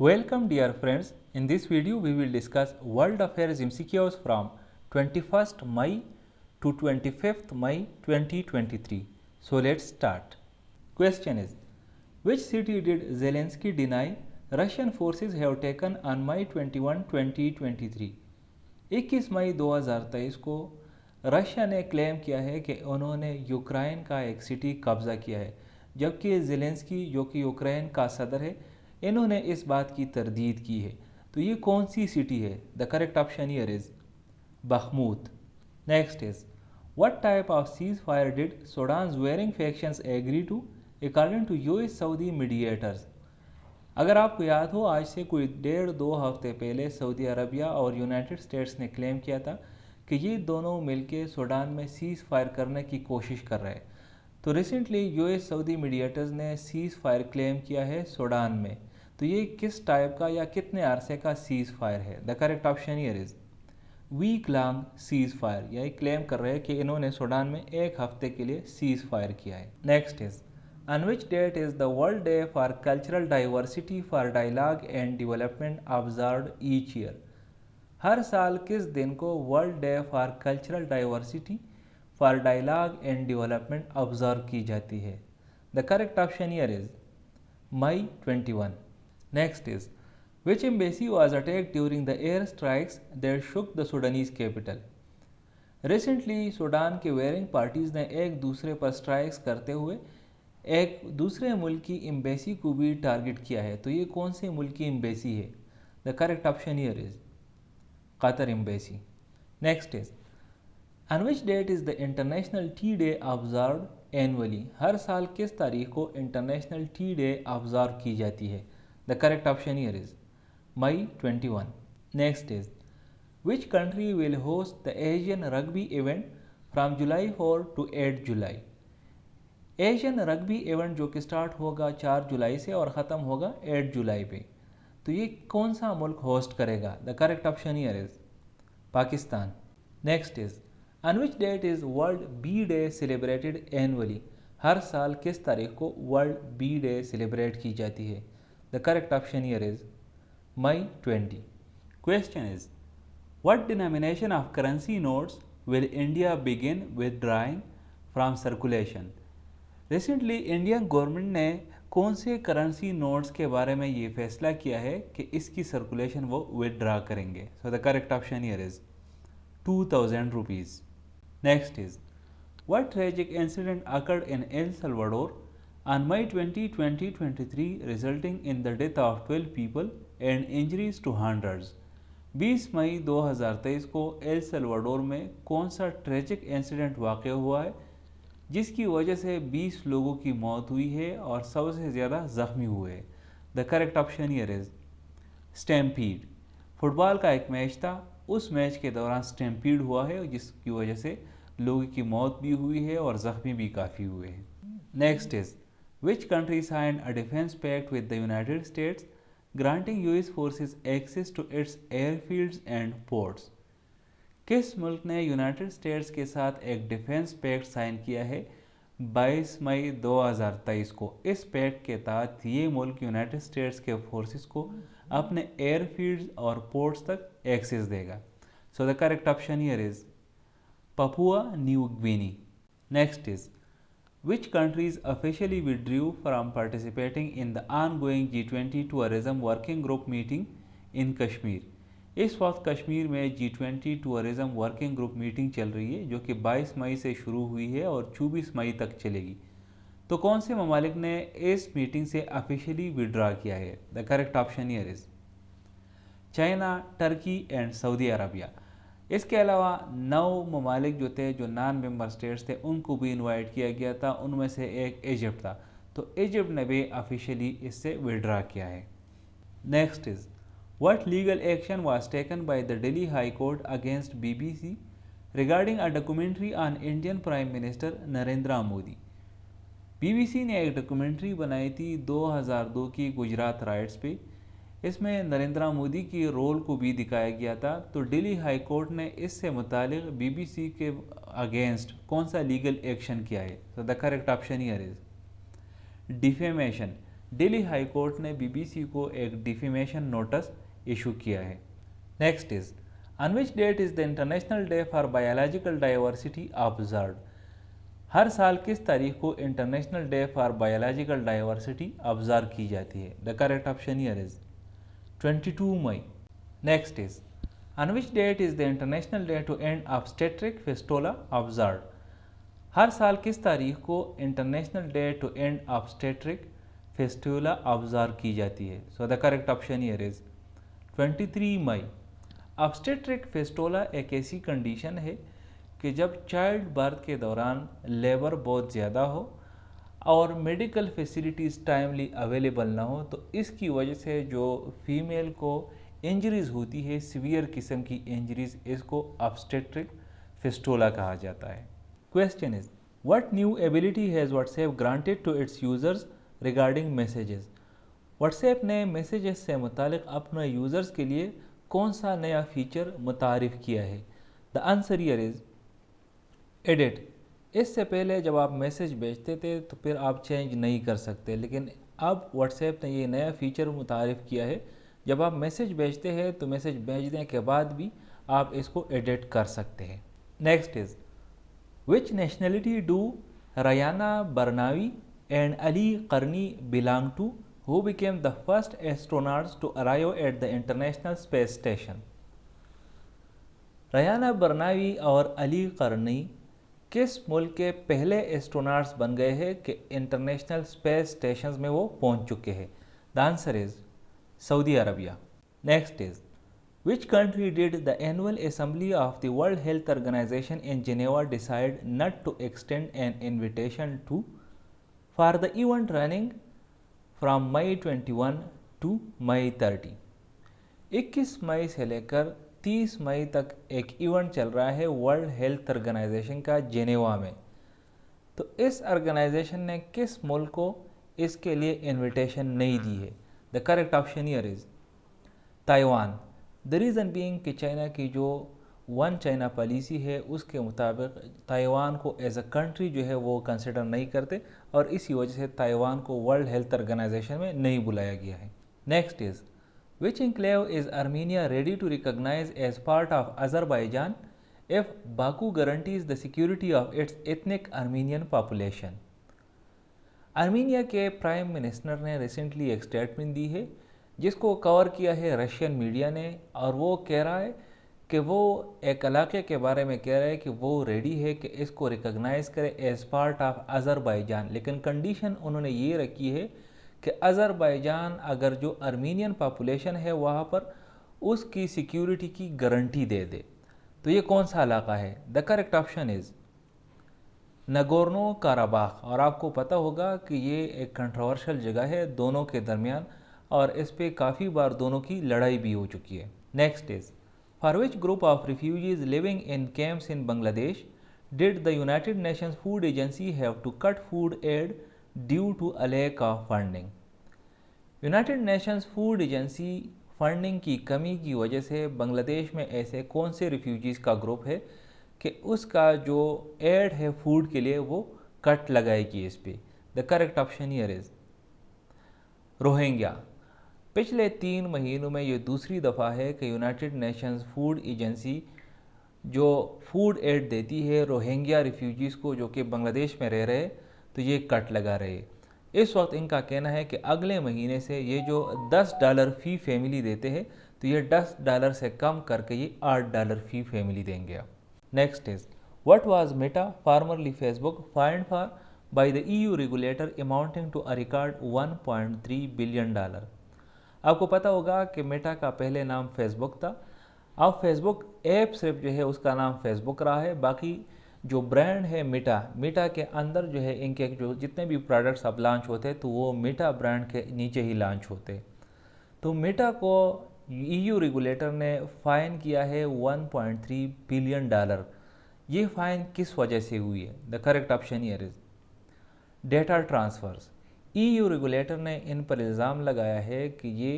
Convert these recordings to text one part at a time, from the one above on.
Welcome dear friends, in this video we will discuss World Affairs MCQs from 21st May to 25th May 2023. So let's start. Question is, which city did Zelensky deny Russian forces have taken on May 21, 2023? 21 मई 2023 को Russia ने claim किया है कि उन्होंने Ukraine का एक city कब्ज़ा किया है, जबकि ज़ेलेंस्की जो कि यूक्रेन का सदर है इन्होंने इस बात की तरदीद की है। तो ये कौन सी सिटी है? The correct option here is Bakhmut. Next is, what type of ceasefire did Sudan warring factions agree to according to US Saudi mediators? अगर आपको याद हो, आज से कोई 1.5-2 हफ्ते पहले सऊदी अरबिया और यूनाइटेड स्टेट्स ने क्लेम किया था कि ये दोनों मिलकर सूडान में सीज़ फायर करने की कोशिश कर रहे हैं। तो रिसेंटली यूएस सऊदी मीडिएटर्स ने सीज़ फायर क्लेम किया है सूडान में। तो ये किस टाइप का या कितने अरसे का सीज़ फायर है? The correct option here is week long seize fire. यही क्लेम कर रहे हैं कि इन्होंने सूडान में 1 हफ्ते के लिए सीज़ फायर किया है। Next is, on which date is the World Day for Cultural Diversity for Dialogue and Development observed each year? हर साल किस दिन को world day for cultural diversity for dialogue and development observe की जाती है? The correct option here is May 21। Next is, which embassy was attacked during the air strikes that shook the Sudanese capital? Recently Sudan के warring parties ने एक दूसरे पर strikes करते हुए एक दूसरे मुल्क की एम्बेसी को भी टारगेट किया है। तो ये कौन से मुल्क की एम्बेसी है? The correct option here is Qatar embassy. Next is, on which date is the international tea day observed annually? हर साल किस तारीख को इंटरनेशनल टी डे ऑब्जर्व की जाती है? The correct option here is May 21। Next is, which country will host the Asian rugby event from July 4 to 8 July? Asian rugby event जो कि स्टार्ट होगा 4 जुलाई से और ख़त्म होगा 8 जुलाई पे। तो ये कौन सा मुल्क होस्ट करेगा? The correct option here is Pakistan. Next is, on which date is world bee day celebrated annually? हर साल किस तारीख को वर्ल्ड बी डे सेलिब्रेट की जाती है? The correct option here is May 20। Question is, what denomination of currency notes will India begin withdrawing from circulation? Recently Indian government ने कौन से करेंसी नोट्स के बारे में ये फैसला किया है कि इसकी सर्कुलेशन वो विदड्रा करेंगे? So the correct option here is 2000 rupees. Next is, what tragic incident occurred in El Salvador on May 20, 2023 resulting in the death of 12 people and injuries to hundreds? 20 मई 2023 को एल सल्वाडोर में कौन सा tragic incident वाक़ हुआ है जिसकी वजह से 20 लोगों की मौत हुई है और सबसे ज़्यादा ज़ख्मी हुए हैं? The correct option here is stampede. Football का एक मैच था, उस मैच के दौरान स्टैम्पीड हुआ है जिसकी वजह से लोगों की मौत भी हुई है और ज़ख्मी भी काफ़ी हुए हैं। Next is, which country signed a defence pact with the United States granting US forces access to its airfields and ports? किस मुल्क ने यूनाइटेड स्टेट्स के साथ एक डिफेंस पैक्ट साइन किया है 22 मई 2023 को? इस पैक्ट के तहत ये मुल्क यूनाइटेड स्टेट्स के फोर्सेस को अपने एयरफील्ड्स और पोर्ट्स तक एक्सेस देगा। सो the correct option here is Papua New Guinea. Next is, which countries officially withdrew from participating in the ongoing G20 tourism working group meeting in Kashmir? इस वक्त कश्मीर में G20 tourism working group meeting चल रही है जो कि 22 मई से शुरू हुई है और 24 मई तक चलेगी। तो कौन से ममालिक ने इस मीटिंग से ऑफिशियली विड्रा किया है? The correct option here is China, Turkey and Saudi Arabia. इसके अलावा 9 ममालिक जो थे जो नॉन मेंबर स्टेट्स थे उनको भी इनवाइट किया गया था, उनमें से एक इजिप्ट था। तो इजिप्ट ने भी ऑफिशियली इससे विड्रा किया है। Next is, what legal action was taken by the Delhi High Court against BBC regarding a documentary on Indian Prime Minister Narendra Modi? BBC ने एक डॉक्यूमेंट्री बनाई थी 2002 की गुजरात राइट्स पे। इसमें नरेंद्र मोदी की रोल को भी दिखाया गया था। तो दिल्ली हाई कोर्ट ने इससे मुतालिक BBC के अगेंस्ट कौन सा लीगल एक्शन किया है? तो the correct option here is defamation. Delhi high court ने BBC को एक डिफेमेशन नोटिस इशू किया है। Next is on which date is the international day for biological diversity observed. हर साल किस तारीख को international day for biological diversity observe की जाती है? The correct option here is 22 मई। Next is on which date is the international day to end obstetric fistula observed. हर साल किस तारीख को international day to end obstetric fistula observe की जाती है? So the correct option here is 23 May. Obstetric fistula एक ऐसी कंडीशन है कि जब चाइल्ड बर्थ के दौरान लेबर बहुत ज़्यादा हो और मेडिकल फैसिलिटीज़ टाइमली अवेलेबल ना हो, तो इसकी वजह से जो फीमेल को इंजरीज़ होती है, सीवियर किस्म की इंजरीज़, इसको ऑब्स्टेट्रिक फिस्टुला कहा जाता है। Question is, what new ability has WhatsApp granted to its users regarding messages? WhatsApp ने मैसेजेस से मुतालिक अपने यूज़र्स के लिए कौन सा नया फीचर मुतारिफ़ किया है? The answer here is edit. इससे पहले जब आप मैसेज भेजते थे तो फिर आप चेंज नहीं कर सकते, लेकिन अब WhatsApp ने ये नया फीचर मुतारिफ़ किया है। जब आप मैसेज भेजते हैं तो मैसेज भेजने के बाद भी आप इसको एडिट कर सकते हैं। Next is Which nationality do Rayana Barnawi and Ali Karni belong to, who became the first astronauts to arrive at the International Space Station? रयाना बरनावी और अली करनी किस मुल्क के पहले एस्ट्रोनॉट्स बन गए हैं कि इंटरनेशनल स्पेस स्टेशन में वो पहुंच चुके हैं? The answer is Saudi Arabia. Next is Which country did the annual assembly of the World Health Organization in Geneva decide not to extend an invitation to for the event running from May 21 to May 30? 21 मई से लेकर 30 मई तक एक event चल रहा है world health organisation का Geneva में। तो इस ऑर्गेनाइजेशन ने किस मुल्क को इसके लिए इनविटेशन नहीं दी है? The correct option here is Taiwan. The reason being कि चाइना की जो वन चाइना पॉलिसी है उसके मुताबिक ताइवान को एज अ कंट्री जो है वो कंसिडर नहीं करते, और इसी वजह से ताइवान को वर्ल्ड हेल्थ ऑर्गेनाइजेशन में नहीं बुलाया गया है। Next is which enclave is Armenia ready to recognise as part of Azerbaijan if Baku guarantees the security of its ethnic Armenian population? Armenia के प्राइम मिनिस्टर ने रिसेंटली एक statement दी है जिसको कवर किया है रशियन मीडिया ने, और वो कह रहा है कि वो एक इलाके के बारे में कह रहा है कि वो रेडी है कि इसको रिकॉग्नाइज करे एज पार्ट ऑफ अजरबैजान, लेकिन कंडीशन उन्होंने ये रखी है कि अजरबैजान अगर जो आर्मीनियन पॉपुलेशन है वहाँ पर उसकी सिक्योरिटी की गारंटी दे दे। तो ये कौन सा इलाका है? The correct option is Nagorno Karabakh. और आपको पता होगा कि ये एक कंट्रोवर्शियल जगह है दोनों के दरमियान, और इस पे काफ़ी बार दोनों की लड़ाई भी हो चुकी है। Next is for which group of refugees living in camps in Bangladesh did the United Nations food agency have to cut food aid due to a lack of funding? United Nations food agency funding की कमी की वजह से बांग्लादेश में ऐसे कौन से refugees का ग्रुप है कि उसका जो एड है फूड के लिए वो कट लगाएगी इस पर? The correct option here is Rohingya. पिछले 3 महीनों में ये दूसरी दफ़ा है कि यूनाइटेड नेशंस फूड एजेंसी जो फूड एड देती है रोहिंग्या रिफ्यूजीज़ को जो कि बांग्लादेश में रह रहे, तो ये कट लगा रहे। इस वक्त इनका कहना है कि अगले महीने से ये जो $10 फ़ी फैमिली देते हैं तो ये $10 से कम करके ये $8 फ़ी फैमिली देंगे। Next is what was Meta formerly Facebook fined for by the EU regulator amounting to a record $1.3 billion? आपको पता होगा कि मेटा का पहले नाम फेसबुक था। अब फेसबुक ऐप सिर्फ जो है उसका नाम फेसबुक रहा है, बाकी जो ब्रांड है मेटा के अंदर जो है इनके जो जितने भी प्रोडक्ट्स अब लॉन्च होते हैं तो वो मेटा ब्रांड के नीचे ही लॉन्च होते। तो मेटा को EU रेगुलेटर ने फ़ाइन किया है $1.3 बिलियन। ये फ़ाइन किस वजह से हुई है? The correct option here is data transfers. EU regulator ने इन पर इल्ज़ाम लगाया है कि ये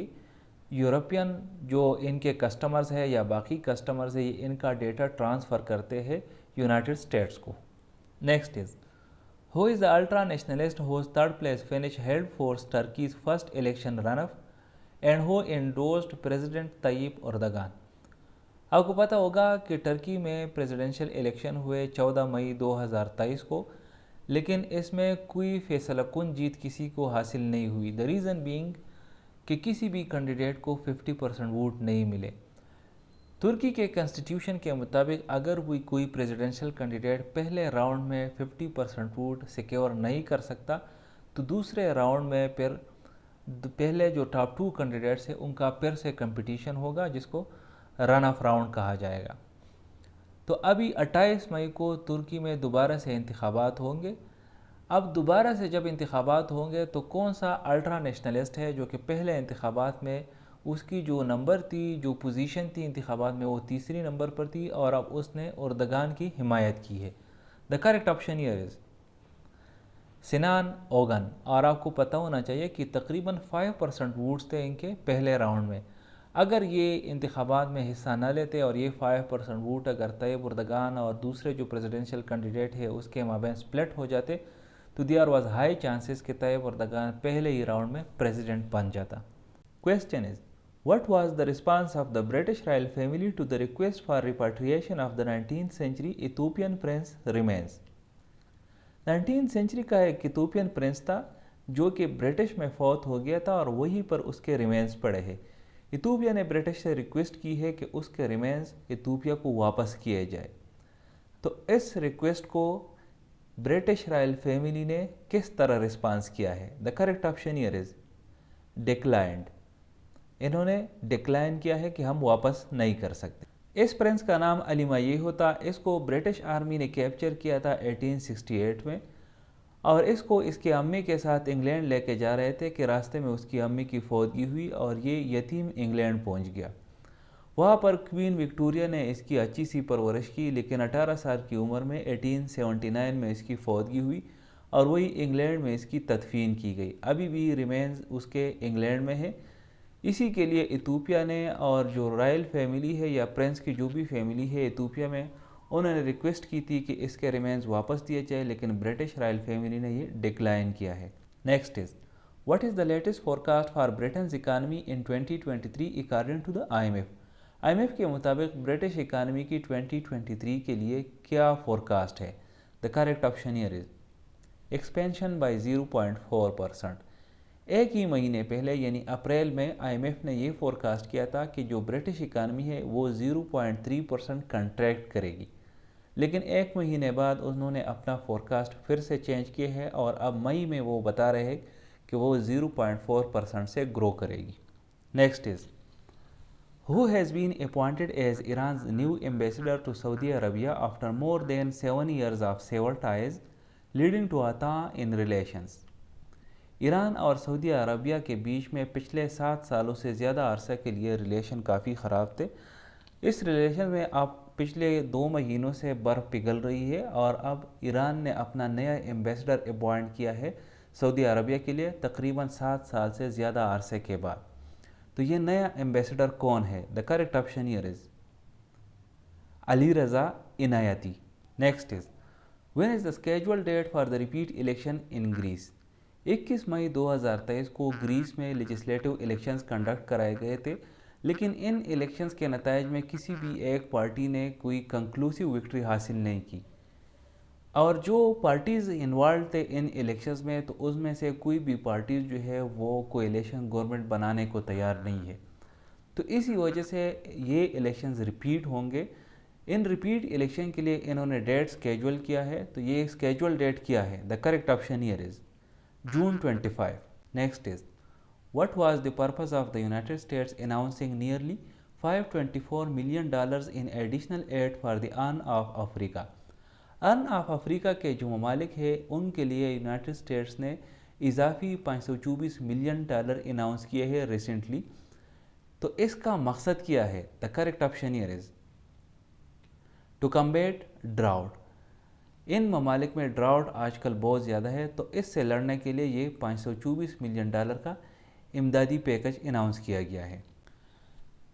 यूरोपियन जो इनके कस्टमर्स है या बाकी कस्टमर्स है ये इनका डेटा ट्रांसफ़र करते हैं यूनाइटेड स्टेट्स को। Next is Who is the ultra-nationalist whose third place finish held forth Turkey's first election runoff and who endorsed President Tayyip Erdogan? आपको पता होगा कि टर्की में प्रेसिडेंशियल इलेक्शन हुए 14 मई 2023 को, लेकिन इसमें कोई फैसलाकुन जीत किसी को हासिल नहीं हुई। द रीज़न बीइंग कि किसी भी कैंडिडेट को 50% वोट नहीं मिले। तुर्की के कॉन्स्टिट्यूशन के मुताबिक अगर कोई प्रेसिडेंशियल कैंडिडेट पहले राउंड में 50% वोट सिक्योर नहीं कर सकता तो दूसरे राउंड में फिर पहले जो टॉप 2 कैंडिडेट्स हैं उनका फिर से कंपटीशन होगा, जिसको रन ऑफ राउंड कहा जाएगा। तो अभी 28 मई को तुर्की में दोबारा से इंतखाबात होंगे। अब दोबारा से जब इंतखाबात होंगे तो कौन सा अल्ट्रा नेशनलिस्ट है जो कि पहले इंतखाबात में उसकी जो नंबर थी, जो पोजीशन थी इंतखाबात में, वो तीसरी नंबर पर थी और अब उसने एर्दोगान की हिमायत की है। The correct option here is Sinan Ogan. और आपको पता होना चाहिए कि तकरीबन 5% वोट्स थे इनके पहले राउंड में। अगर ये इंतखाबात में हिस्सा न लेते और ये 5% वोट अगर तैयब एर्दोगान और दूसरे जो प्रेसिडेंशियल कैंडिडेट है उसके माबैन स्प्लिट हो जाते तो देयर वाज हाई चांसेस कि तैयब एर्दोगान पहले ही राउंड में प्रेसिडेंट बन जाता। Question is what was the response of the British royal family to the request for repatriation of the 19th century Ethiopian prince remains. 19th century का एक Ethiopian Prince था जो कि British में फौत हो गया था और वहीं पर उसके रिमेन्स पड़े हैं। इथोपिया ने ब्रिटिश से रिक्वेस्ट की है कि उसके रिमेन्स इथोपिया को वापस किए जाए। तो इस रिक्वेस्ट को ब्रिटिश रॉयल फैमिली ने किस तरह रिस्पांस किया है? The correct option here is declined. इन्होंने डिक्लाइन किया है कि हम वापस नहीं कर सकते। इस प्रिंस का नाम अली माये होता। इसको ब्रिटिश आर्मी ने कैप्चर किया था 1868 में और इसको इसके अम्मी के साथ इंग्लैंड लेके जा रहे थे कि रास्ते में उसकी अम्मी की फौतगी हुई और ये यतीम इंग्लैंड पहुंच गया। वहाँ पर क्वीन विक्टोरिया ने इसकी अच्छी सी परवरिश की, लेकिन 18 साल की उम्र में 1879 में इसकी फौतगी हुई और वही इंग्लैंड में इसकी तदफीन की गई। अभी भी रिमेन्स उसके इंग्लैंड में है। इसी के लिए इथोपिया ने और जो रॉयल फैमिली है या प्रिंस की जो भी फैमिली है इथोपिया में, उन्होंने रिक्वेस्ट की थी कि इसके रिमेन्स वापस दिए जाए, लेकिन ब्रिटिश रॉयल फैमिली ने ये डिक्लाइन किया है। Next is what is the latest forecast for Britain's economy in 2023 according to the IMF। IMF के मुताबिक ब्रिटिश इकानमी की 2023 के लिए क्या फोरकास्ट है? The correct option here is expansion by 0.4%। एक ही महीने पहले यानी अप्रैल में IMF ने ये फोरकास्ट किया था कि जो ब्रिटिश इकानमी है वो 0.3% कंट्रैक्ट करेगी, लेकिन एक महीने बाद उन्होंने अपना फोरकास्ट फिर से चेंज किया है और अब मई में वो बता रहे हैं कि वो 0.4% से ग्रो करेगी। Next is who has been appointed as Iran's new ambassador to Saudi Arabia after more than 7 years of severed ties leading to आता इन रिलेशंस। ईरान और सऊदी अरबिया के बीच में पिछले 7 सालों से ज़्यादा अरसे के लिए रिलेशन काफ़ी ख़राब थे। इस रिलेशन में अब पिछले 2 महीनों से बर्फ़ पिघल रही है और अब ईरान ने अपना नया एम्बेसडर अपॉइंट किया है सऊदी अरबिया के लिए तकरीबन 7 साल से ज़्यादा अरसे के बाद। तो ये नया एम्बेसडर कौन है? The correct option here is Ali Reza Enayati. Next is when is the scheduled date for the repeat election in Greece. 21 मई 2023 को ग्रीस में लेजिस्लेटिव इलेक्शंस कंडक्ट कराए गए थे, लेकिन इन इलेक्शंस के नताइज में किसी भी एक पार्टी ने कोई कंक्लूसिव विक्ट्री हासिल नहीं की और जो पार्टीज़ इन्वॉल्व थे इन इलेक्शंस में तो उसमें से कोई भी पार्टीज़ जो है वो कोएलिशन गवर्नमेंट बनाने को तैयार नहीं है। तो इसी वजह से ये इलेक्शंस रिपीट होंगे। इन रिपीट इलेक्शन के लिए इन्होंने डेट स्केड्यूल किया है। तो ये स्केड्यूल डेट क्या है? The correct option here is June 25. Next is what was the purpose of the United States announcing nearly $524 million in additional aid for the Horn of Africa? Horn of Africa के जो ममालिक है उनके लिए United states ने इजाफी $524 million announce किए हैं recently. तो इसका मकसद क्या है? The correct option here is to combat drought. इन ममालिक में ड्राउट आजकल बहुत ज़्यादा है, तो इससे लड़ने के लिए ये $524 मिलियन का इमदादी पैकेज अनाउंस किया गया है।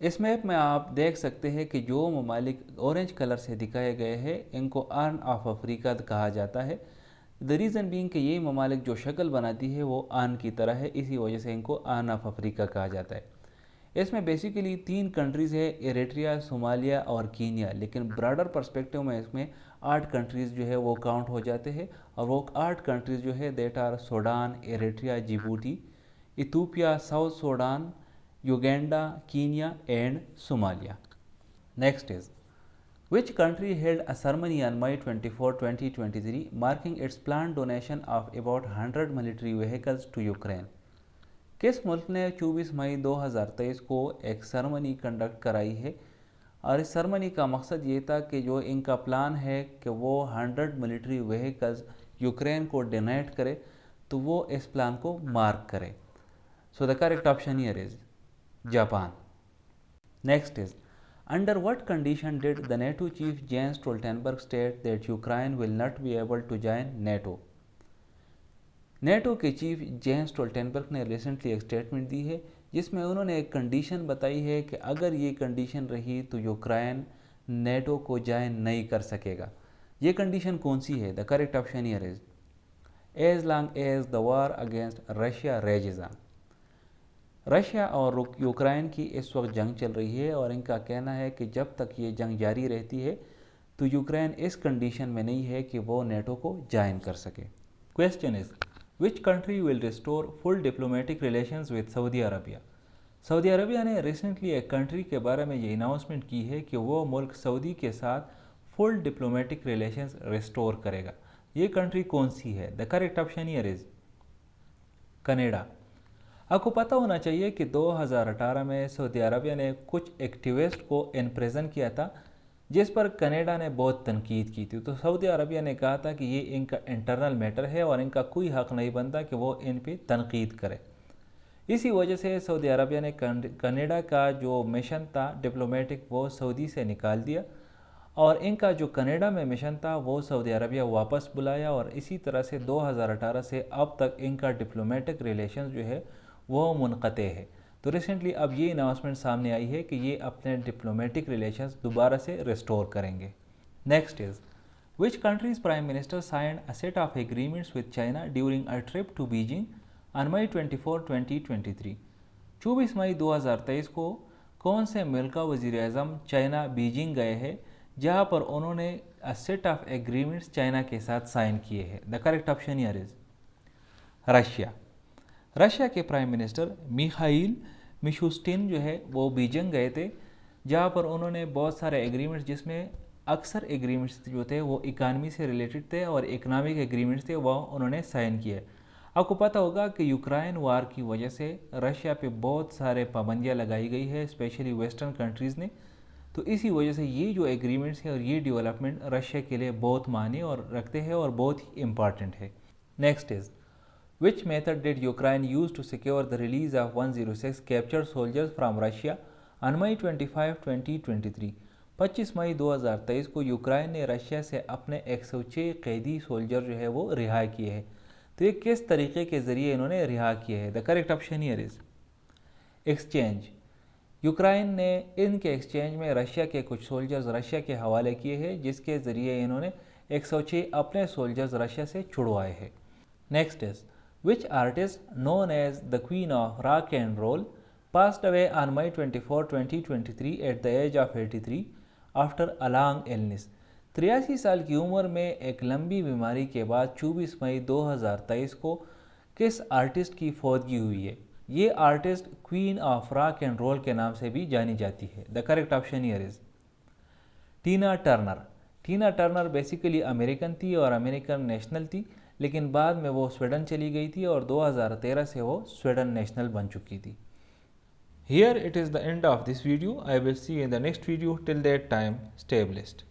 इस मैप में आप देख सकते हैं कि जो ममालिक ऑरेंज कलर से दिखाए गए हैं इनको हॉर्न ऑफ अफ्रीका कहा जाता है, द रीज़न बीइंग कि ये ममालिक जो शक्ल बनाती है वो आन की तरह है, इसी वजह से इनको आन ऑफ अफ्रीका कहा जाता है। इसमें बेसिकली 3 कंट्रीज़ है, एरिट्रिया, सोमालिया और कीनिया, लेकिन ब्रॉडर पर्सपेक्टिव में इसमें 8 कंट्रीज़ जो है वो काउंट हो जाते हैं, और वो 8 कंट्रीज़ जो है that are Sudan, Eritrea, Djibouti, Ethiopia, South Sudan, Uganda, Kenya and Somalia. Next is which country held a ceremony on May 24, 2023 marking its planned donation of about 100 military vehicles to Ukraine? किस मुल्क ने 24 मई 2023 को एक ceremony conduct कराई है, और इस सरमनी का मकसद ये था कि जो इनका प्लान है कि वो 100 मिलिट्री व्हीकल्स यूक्रेन को डोनेट करे, तो वो इस प्लान को मार्क करे। सो the correct option here is Japan. Next is under what condition did the NATO chief Jens Stoltenberg state that Ukraine will not be able to join NATO? NATO के chief Jens Stoltenberg ने recently एक statement दी है जिसमें उन्होंने एक condition बताई है कि अगर ये कंडीशन रही तो यूक्रेन नेटो को ज्वाइन नहीं कर सकेगा। ये कंडीशन कौन सी है? The correct option here is as long as the war against Russia rages on. Russia और यूक्रेन की इस वक्त जंग चल रही है, और इनका कहना है कि जब तक ये जंग जारी रहती है तो यूक्रेन इस कंडीशन में नहीं है कि वो नेटो को ज्वाइन कर सके। Question is which country will restore full diplomatic relations with Saudi Arabia? Saudi Arabia ने रिसेंटली एक कंट्री के बारे में ये अनाउंसमेंट की है कि वो मुल्क सऊदी के साथ फुल डिप्लोमेटिक रिलेशंस रिस्टोर करेगा। ये कंट्री कौन सी है? The correct option here is Canada. आपको पता होना चाहिए कि 2018 में सऊदी अरबिया ने कुछ एक्टिविस्ट को इम्प्रिजन किया था, जिस पर कनाडा ने बहुत तनकीद की थी। तो सऊदी अरबिया ने कहा था कि ये इनका इंटरनल मैटर है और इनका कोई हक़ नहीं बनता कि वो इन पे तनकीद करे। इसी वजह से सऊदी अरबिया ने कनाडा का जो मिशन था डिप्लोमेटिक वो सऊदी से निकाल दिया, और इनका जो कनाडा में मिशन था वो सऊदी अरबिया वापस बुलाया, और इसी तरह से 2018 से अब तक इनका डिप्लोमेटिक रिलेशन जो है वो मुनक़ते है। तो रिसेंटली अब ये अनाउंसमेंट सामने आई है कि ये अपने डिप्लोमेटिक रिलेशंस दोबारा से रिस्टोर करेंगे। Next is which country's prime minister signed a set of agreements with China during a trip to Beijing on May 24, 2023? 24 मई 2023 को कौन से मुल्क का वज़ीर आज़म चाइना बीजिंग गए हैं, जहाँ पर उन्होंने अ सेट ऑफ एग्रीमेंट्स चाइना के साथ साइन किए हैं? The correct option here is Russia. Russia के प्राइम मिनिस्टर मिखाइल मिशुस्टिन जो है वो बीजिंग गए थे, जहाँ पर उन्होंने बहुत सारे एग्रीमेंट्स, जिसमें अक्सर एग्रीमेंट्स जो थे वो इकानमी से रिलेटेड थे और इकनॉमिक एग्रीमेंट्स थे, वो उन्होंने साइन किए। आपको पता होगा कि यूक्रेन वार की वजह से रशिया पे बहुत सारे पाबंदियाँ लगाई गई है, स्पेशली वेस्टर्न कंट्रीज़ ने। तो इसी वजह से ये जो एग्रीमेंट्स हैं और ये डेवलपमेंट रशिया के लिए बहुत मायने और रखते हैं और बहुत ही इम्पॉर्टेंट है। Next is Which method did Ukraine use to secure the release of 106 captured soldiers from Russia on May 25, 2023? 25 मई 2023 को यूक्रेन ने रशिया से अपने 106 कैदी सोल्जर जो है वो रिहा किए हैं। तो ये किस तरीके के ज़रिए इन्होंने रिहा किए हैं? The correct option here is exchange. Ukraine ने इनके एक्सचेंज में रशिया के कुछ सोल्जर्स रशिया के हवाले किए हैं, जिसके ज़रिए इन्होंने 106 अपने सोल्जर्स रशिया से छुड़वाए हैं। Next is Which artist known as the Queen of Rock and Roll passed away on May 24, 2023 at the age of 83 after a long illness? 83 साल की उम्र में एक लंबी बीमारी के बाद 24 मई 2023 को किस आर्टिस्ट की फौतगी हुई है? ये artist queen of rock and roll के नाम से भी जानी जाती है। The correct option here is Tina Turner. Tina Turner basically American थी और अमेरिकन नेशनल थी, लेकिन बाद में वो स्वीडन चली गई थी और 2013 से वो स्वीडन नेशनल बन चुकी थी। Here it is the end of this video. I will see you in the next video. Till that time, stay blessed.